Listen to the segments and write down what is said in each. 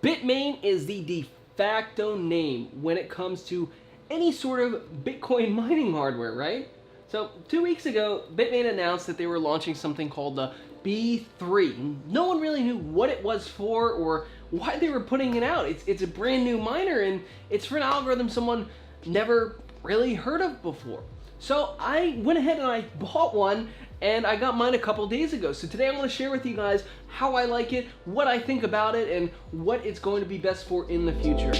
Bitmain is the de facto name when it comes to any sort of Bitcoin mining hardware, right? So 2 weeks ago, Bitmain announced that they were launching something called the B3. No one really knew what it was for or why they were putting it out. It's a brand new miner, and it's for an algorithm someone never really heard of before. So I went ahead and I bought one, and I got mine a couple days ago. So today I'm going to share with you guys how I like it, what I think about it, and what it's going to be best for in the future.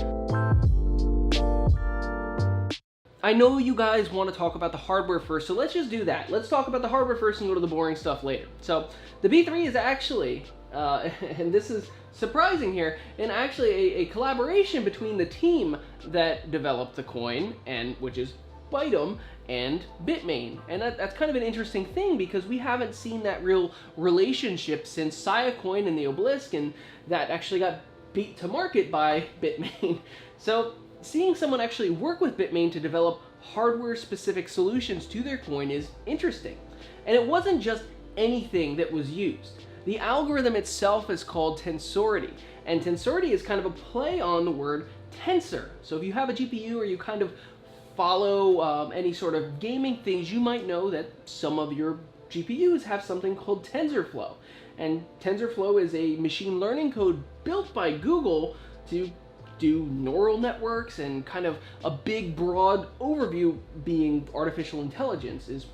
I know you guys want to talk about the hardware first, so let's just do that. Let's talk about the hardware first and go to the boring stuff later. So the B3 is actually, and this is surprising here, and actually a collaboration between the team that developed the coin, and which is Bytom, and Bitmain. And that's kind of an interesting thing because we haven't seen that real relationship since Siacoin and the Obelisk, and that actually got beat to market by Bitmain. So seeing someone actually work with Bitmain to develop hardware-specific solutions to their coin is interesting. And it wasn't just anything that was used. The algorithm itself is called tensority, and tensority is kind of a play on the word tensor. So if you have a GPU or you kind of follow any sort of gaming things, you might know that some of your GPUs have something called TensorFlow. And TensorFlow is a machine learning code built by Google to do neural networks, and kind of a big broad overview being artificial intelligence is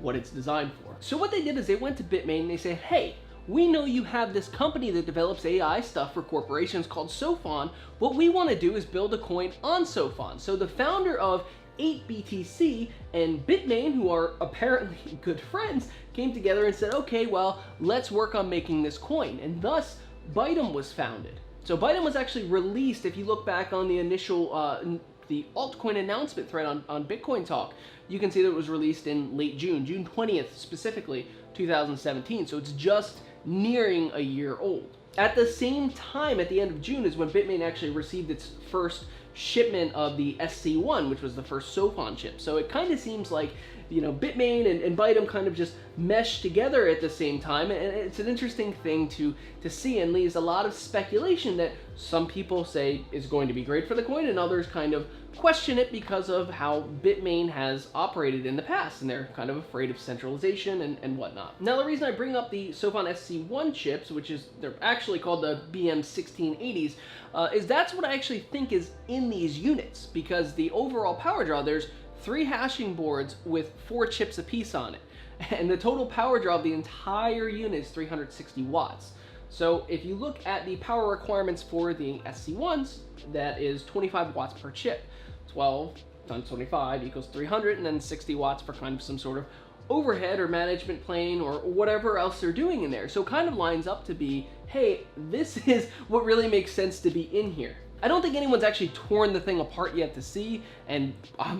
what it's designed for. So what they did is they went to Bitmain and they said, hey, we know you have this company that develops AI stuff for corporations called Sophon. What we want to do is build a coin on Sophon. So the founder of 8BTC and Bitmain, who are apparently good friends, came together and said, okay, well, let's work on making this coin. And thus, Bytom was founded. So Bytom was actually released, if you look back on the initial, the altcoin announcement thread on Bitcoin Talk, you can see that it was released in late June, June 20th specifically, 2017. So it's just nearing a year old. At the same time, at the end of June, is when Bitmain actually received its first shipment of the SC1, which was the first Sophon chip. So it kind of seems like, you know, Bitmain and Bytom kind of just meshed together at the same time, and it's an interesting thing to see, and leaves a lot of speculation that some people say is going to be great for the coin, and others kind of question it because of how Bitmain has operated in the past, and they're kind of afraid of centralization and whatnot. Now, the reason I bring up the Sophon SC1 chips, which is, they're actually called the BM1680s, is that's what I actually think is in these units, because the overall power draw, there's 3 hashing boards with 4 chips apiece on it. And the total power draw of the entire unit is 360 watts. So if you look at the power requirements for the SC1s, that is 25 watts per chip. 12 times 25 equals 300, and then 60 watts for kind of some sort of overhead or management plane or whatever else they're doing in there. So it kind of lines up to be, hey, this is what really makes sense to be in here. I don't think anyone's actually torn the thing apart yet to see, and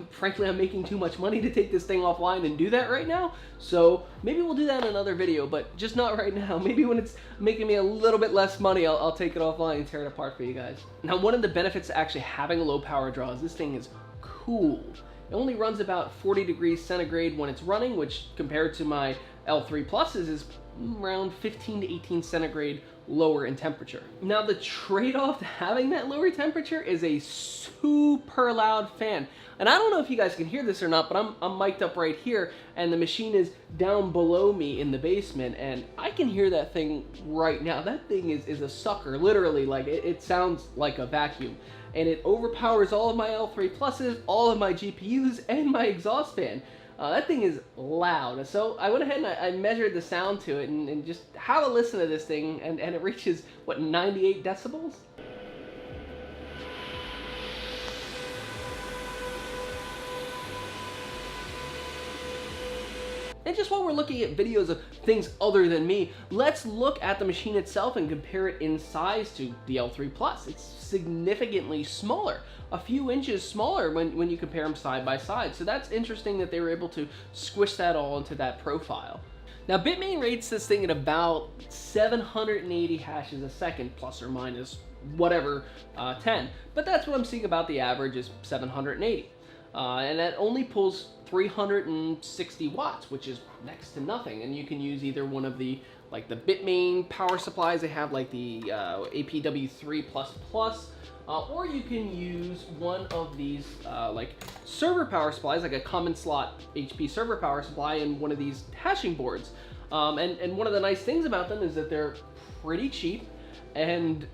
frankly, I'm making too much money to take this thing offline and do that right now, so maybe we'll do that in another video, but just not right now. Maybe when it's making me a little bit less money, I'll take it offline and tear it apart for you guys. Now, one of the benefits of actually having a low power draw is this thing is cool. It only runs about 40 degrees centigrade when it's running, which compared to my L3 Pluses is around 15 to 18 centigrade lower in temperature. Now, the trade-off to having that lower temperature is a super loud fan. And I don't know if you guys can hear this or not, but I'm mic'd up right here, and the machine is down below me in the basement, and I can hear that thing right now. That thing is a sucker, literally. Like, it sounds like a vacuum. And it overpowers all of my L3 Pluses, all of my GPUs, and my exhaust fan. That thing is loud. So I went ahead and I measured the sound to it, and just have a listen to this thing, and it reaches, what, 98 decibels? And just while we're looking at videos of things other than me, let's look at the machine itself and compare it in size to the L3 Plus. It's significantly smaller, a few inches smaller when you compare them side by side. So that's interesting that they were able to squish that all into that profile. Now, Bitmain rates this thing at about 780 hashes a second, plus or minus whatever 10. But that's what I'm seeing about the average is 780. And that only pulls 360 watts, which is next to nothing. And you can use either one of the like the Bitmain power supplies. They have like the APW3++. Or you can use one of these like server power supplies, like a common slot HP server power supply, and one of these hashing boards. And one of the nice things about them is that they're pretty cheap, and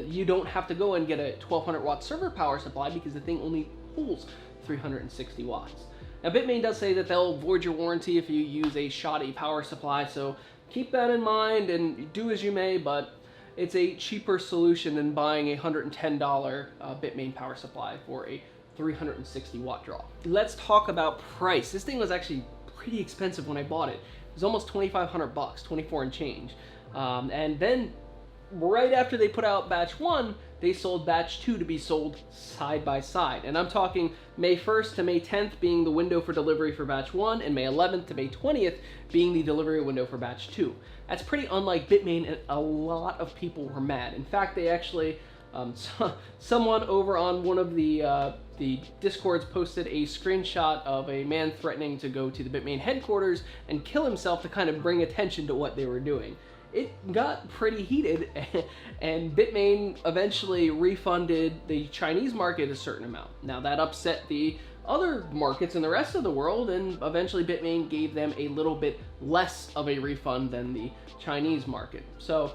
you don't have to go and get a 1200 watt server power supply because the thing only pulls 360 watts. Now Bitmain does say that they'll void your warranty if you use a shoddy power supply, so keep that in mind and do as you may, but it's a cheaper solution than buying a $110 Bitmain power supply for a 360 watt draw. Let's talk about price. This thing was actually pretty expensive when I bought it. It was almost 2,500 bucks, 24 and change. And then right after they put out batch 1, they sold batch 2 to be sold side by side. And I'm talking May 1st to May 10th being the window for delivery for batch 1, and May 11th to May 20th being the delivery window for batch 2. That's pretty unlike Bitmain, and a lot of people were mad. In fact, they actually, someone over on one of the Discords posted a screenshot of a man threatening to go to the Bitmain headquarters and kill himself to kind of bring attention to what they were doing. It got pretty heated, and Bitmain eventually refunded the Chinese market a certain amount. Now that upset the other markets in the rest of the world, and eventually Bitmain gave them a little bit less of a refund than the Chinese market. So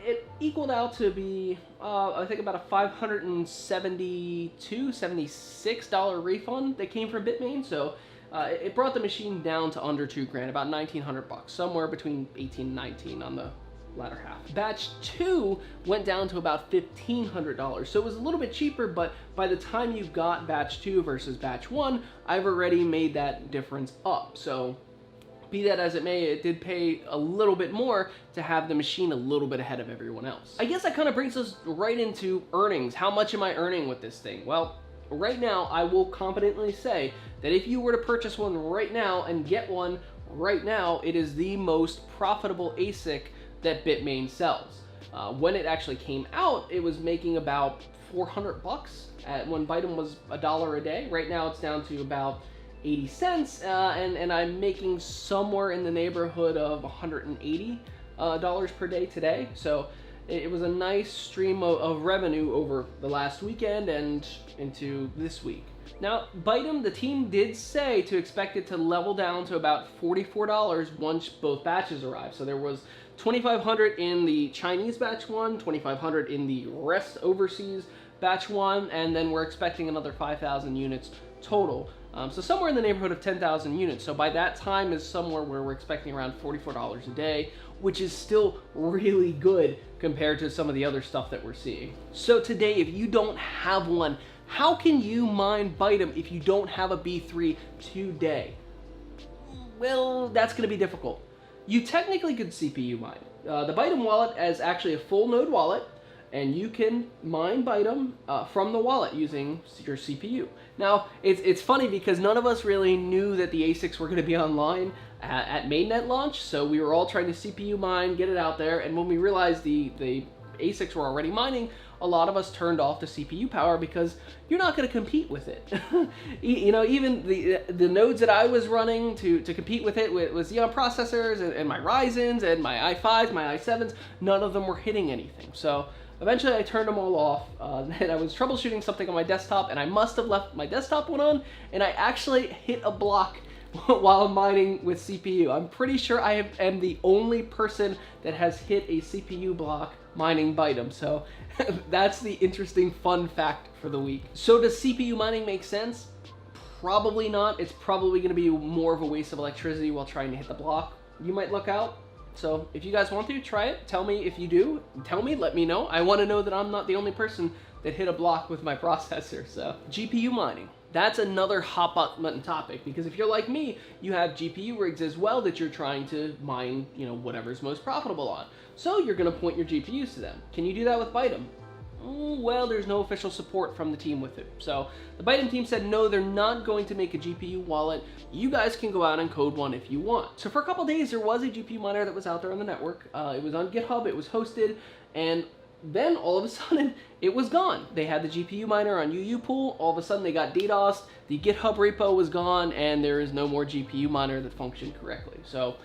it equaled out to be, I think, about a $572, $76 refund that came from Bitmain. So it brought the machine down to under $2,000, about 1,900 bucks, somewhere between 18 and 19 on the latter half. Batch 2 went down to about $1,500, so it was a little bit cheaper, but by the time you got batch 2 versus batch 1, I've already made that difference up. So be that as it may, it did pay a little bit more to have the machine a little bit ahead of everyone else. I guess that kind of brings us right into earnings. How much am I earning with this thing? Well, right now, I will confidently say that if you were to purchase one right now and get one right now, it is the most profitable ASIC that Bitmain sells. When it actually came out, it was making about 400 bucks when Bytom was $1 a day. Right now, it's down to about 80 cents, and I'm making somewhere in the neighborhood of $180 per day today. So it was a nice stream of revenue over the last weekend and into this week. Now, Bytom, the team did say to expect it to level down to about $44 once both batches arrive. So there was 2,500 in the Chinese batch 1, 2,500 in the rest overseas batch 1, and then we're expecting another 5,000 units total. So somewhere in the neighborhood of 10,000 units. So by that time is somewhere where we're expecting around $44 a day, which is still really good compared to some of the other stuff that we're seeing. So today, if you don't have one, how can you mine Bytom if you don't have a B3 today? Well, that's going to be difficult. You technically could CPU mine. The Bytom wallet is actually a full node wallet, and you can mine Bytom from the wallet using your CPU. Now, it's funny because none of us really knew that the ASICs were going to be online at mainnet launch, so we were all trying to CPU mine, get it out there, and when we realized the ASICs were already mining, a lot of us turned off the CPU power because you're not going to compete with it. You know, even the nodes that I was running to compete with it was Xeon processors and my Ryzens and my i5s, my i7s, none of them were hitting anything. So eventually I turned them all off, and I was troubleshooting something on my desktop, and I must have left my desktop one on, and I actually hit a block while mining with CPU. I'm pretty sure I am the only person that has hit a CPU block mining Bytom, so that's the interesting fun fact for the week. So does CPU mining make sense? Probably not. It's probably going to be more of a waste of electricity while trying to hit the block. You might look out. So if you guys want to, try it. Tell me if you do. Tell me, let me know. I want to know that I'm not the only person that hit a block with my processor. So GPU mining. That's another hot button topic, because if you're like me, you have GPU rigs as well that you're trying to mine, you know, whatever's most profitable on. So you're going to point your GPUs to them. Can you do that with Bytom? Well, there's no official support from the team with it. So the Bytom team said no, they're not going to make a GPU wallet. You guys can go out and code one if you want. So for a couple days, there was a GPU miner that was out there on the network. It was on GitHub, it was hosted, and then all of a sudden it was gone. They had the GPU miner on UUpool, all of a sudden they got DDoSed, the GitHub repo was gone, and there is no more GPU miner that functioned correctly. So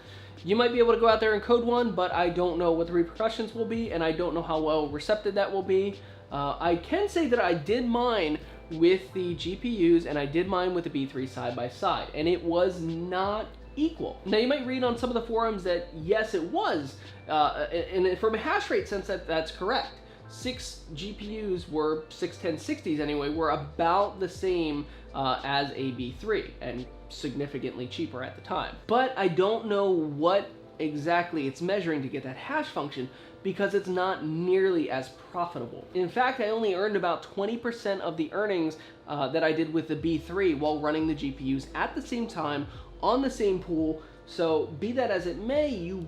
you might be able to go out there and code one, but I don't know what the repercussions will be, and I don't know how well receptive that will be. I can say that I did mine with the GPUs, and I did mine with the B3 side by side, and it was not equal. Now you might read on some of the forums that yes, it was, and from a hash rate sense, that's correct. 6 GPUs were 61060s anyway, were about the same as a B3, and significantly cheaper at the time. But I don't know what exactly it's measuring to get that hash function, because it's not nearly as profitable. In fact, I only earned about 20% of the earnings that I did with the B3 while running the GPUs at the same time on the same pool. So be that as it may, you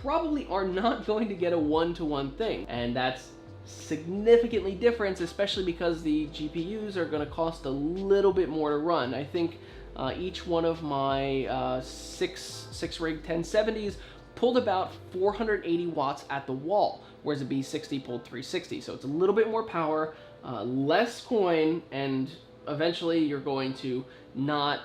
probably are not going to get a one-to-one thing, and that's significantly different, especially because the GPUs are going to cost a little bit more to run. I think each one of my 6 rig 1070s pulled about 480 watts at the wall, whereas a B60 pulled 360. So it's a little bit more power, less coin, and eventually you're going to not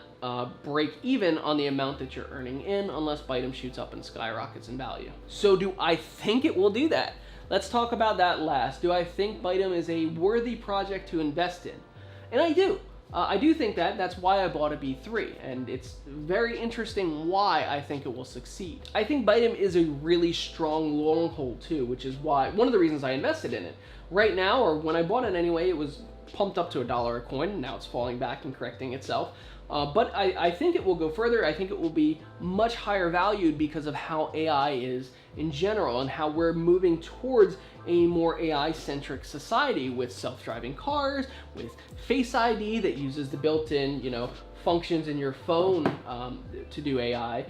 break even on the amount that you're earning in unless Bytom shoots up and skyrockets in value. So do I think it will do that? Let's talk about that last. Do I think Bytom is a worthy project to invest in? And I do. I do think that. That's why I bought a B3, and it's very interesting why I think it will succeed. I think Bytom is a really strong long hold too, which is why, one of the reasons I invested in it. Right now, or when I bought it anyway, it was pumped up to $1 a coin, and now it's falling back and correcting itself. But I think it will go further. I think it will be much higher valued because of how AI is in general and how we're moving towards a more AI-centric society with self-driving cars, with Face ID that uses the built-in, functions in your phone to do AI.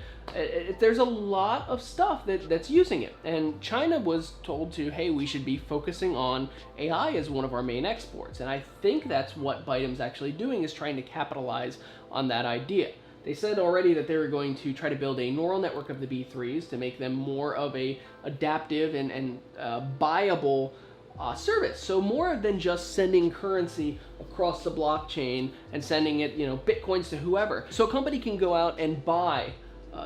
There's a lot of stuff that's using it, and China was told to, hey, we should be focusing on AI as one of our main exports, and I think that's what Bytom's actually doing, is trying to capitalize on that idea. They said already that they were going to try to build a neural network of the B3s to make them more of a adaptive and buyable service. So more than just sending currency across the blockchain and sending it, Bitcoins to whoever. So a company can go out and buy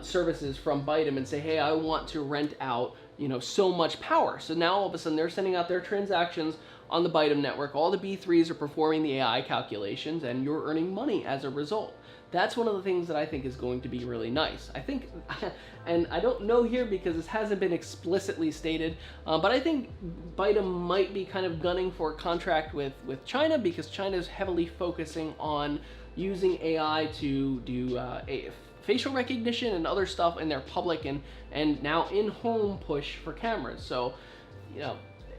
services from Bytom and say, hey, I want to rent out, so much power. So now all of a sudden they're sending out their transactions on the Bytom network. All the B3s are performing the AI calculations, and you're earning money as a result. That's one of the things that I think is going to be really nice. I think, and I don't know here because this hasn't been explicitly stated, but I think Bytom might be kind of gunning for a contract with China, because China is heavily focusing on using AI to do facial recognition and other stuff in their public and now in-home push for cameras. So,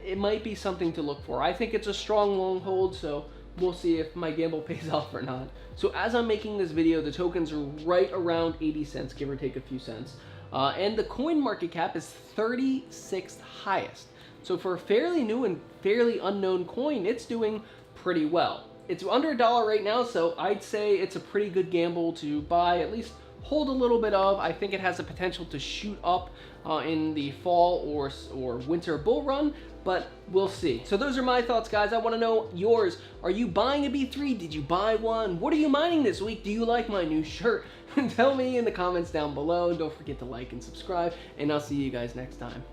it might be something to look for. I think it's a strong long hold, so we'll see if my gamble pays off or not. So as I'm making this video, the tokens are right around 80 cents, give or take a few cents. And the coin market cap is 36th highest. So for a fairly new and fairly unknown coin, it's doing pretty well. It's under $1 right now, so I'd say it's a pretty good gamble to buy, at least hold a little bit of. I think it has the potential to shoot up in the fall or winter bull run, but we'll see. So those are my thoughts, guys. I want to know yours. Are you buying a B3? Did you buy one? What are you mining this week? Do you like my new shirt? Tell me in the comments down below. Don't forget to like and subscribe, and I'll see you guys next time.